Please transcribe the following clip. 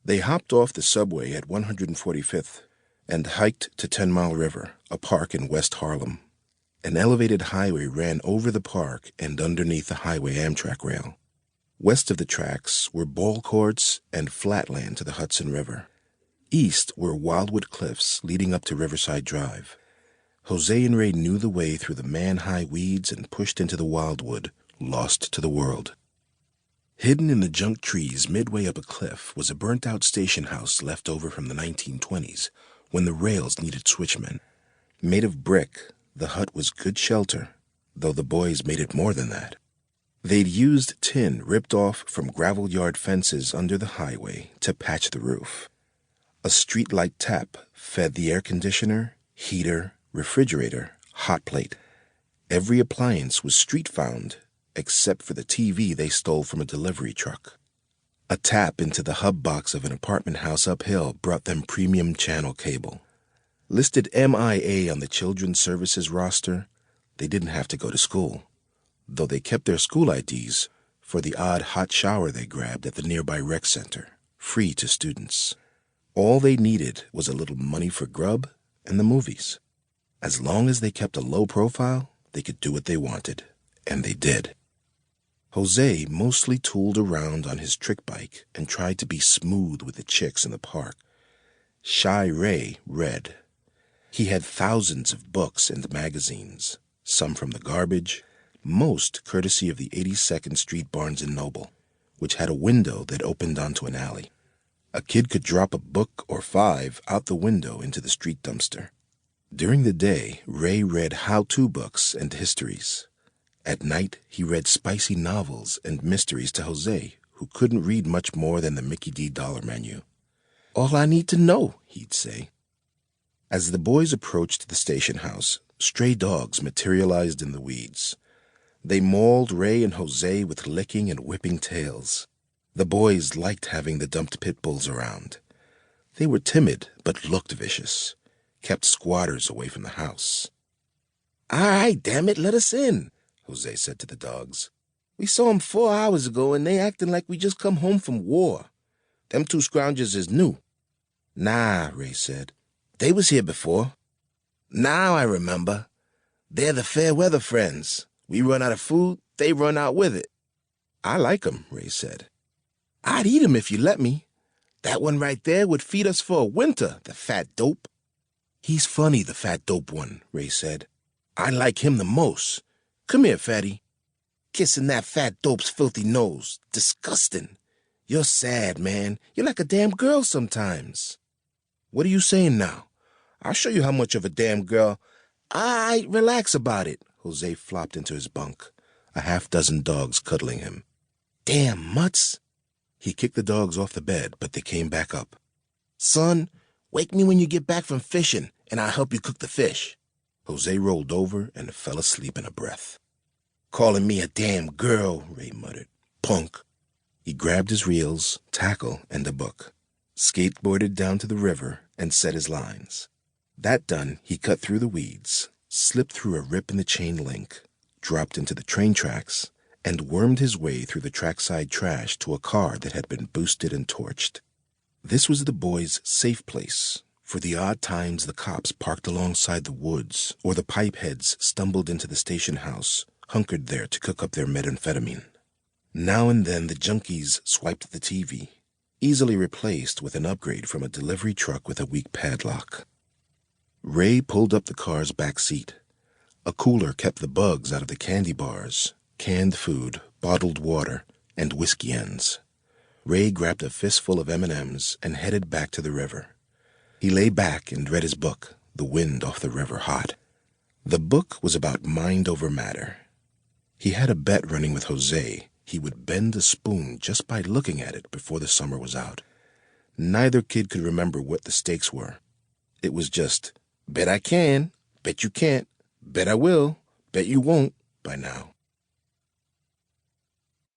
They hopped off the subway at 145th and hiked to 10 Mile River, a park in West Harlem. An elevated highway ran over the park and underneath the highway Amtrak rail. West of the tracks were ball courts and flatland to the Hudson River. East were Wildwood Cliffs leading up to Riverside Drive. Jose and Ray knew the way through the man-high weeds and pushed into the wildwood, lost to the world. Hidden in the junk trees midway up a cliff was a burnt-out station house left over from the 1920s when the rails needed switchmen. Made of brick, the hut was good shelter, though the boys made it more than that. They'd used tin ripped off from gravel yard fences under the highway to patch the roof. A streetlight tap fed the air conditioner, heater, refrigerator, hot plate. Every appliance was street-found, except for the TV they stole from a delivery truck. A tap into the hub box of an apartment house uphill brought them premium channel cable. Listed MIA on the Children's Services roster, they didn't have to go to school, though they kept their school IDs for the odd hot shower they grabbed at the nearby rec center, free to students. All they needed was a little money for grub and the movies. As long as they kept a low profile, they could do what they wanted, and they did. Jose mostly tooled around on his trick bike and tried to be smooth with the chicks in the park. Shy Ray read. He had thousands of books and magazines, some from the garbage, most courtesy of the 82nd Street Barnes & Noble, which had a window that opened onto an alley. A kid could drop a book or 5 out the window into the street dumpster. During the day, Ray read how-to books and histories. At night, he read spicy novels and mysteries to Jose, who couldn't read much more than the Mickey D. Dollar menu. "All I need to know," he'd say. As the boys approached the station house, stray dogs materialized in the weeds. They mauled Ray and Jose with licking and whipping tails. The boys liked having the dumped pit bulls around. They were timid but looked vicious, kept squatters away from the house. "All right, damn it, let us in," Jose said to the dogs. "We saw 'em 4 hours ago, and they acting like we just come home from war. Them 2 scroungers is new." "Nah," Ray said. "They was here before. Now I remember. They're the fair weather friends. We run out of food, they run out with it." "I like 'em," Ray said. "I'd eat 'em if you let me. That one right there would feed us for a winter, the fat dope." "He's funny, the fat dope one," Ray said. "I like him the most. Come here, fatty." "Kissing that fat dope's filthy nose. Disgusting. You're sad, man. You're like a damn girl sometimes." "What are you saying now? I'll show you how much of a damn girl—" Relax about it." Jose flopped into his bunk, a half-dozen dogs cuddling him. "Damn mutts." He kicked the dogs off the bed, but they came back up. "Son, wake me when you get back from fishing, and I'll help you cook the fish." Jose rolled over and fell asleep in a breath. "Calling me a damn girl," Ray muttered. "Punk." He grabbed his reels, tackle, and a book, skateboarded down to the river, and set his lines. That done, he cut through the weeds, slipped through a rip in the chain link, dropped into the train tracks, and wormed his way through the trackside trash to a car that had been boosted and torched. This was the boys' safe place for the odd times the cops parked alongside the woods or the pipeheads stumbled into the station house, hunkered there to cook up their methamphetamine. Now and then the junkies swiped the TV, easily replaced with an upgrade from a delivery truck with a weak padlock. Ray pulled up the car's back seat. A cooler kept the bugs out of the candy bars, canned food, bottled water, and whiskey ends. Ray grabbed a fistful of M&Ms and headed back to the river. He lay back and read his book, The Wind Off the River Hot. The book was about mind over matter. He had a bet running with Jose he would bend a spoon just by looking at it before the summer was out. Neither kid could remember what the stakes were. It was just, bet I can, bet you can't, bet I will, bet you won't, by now.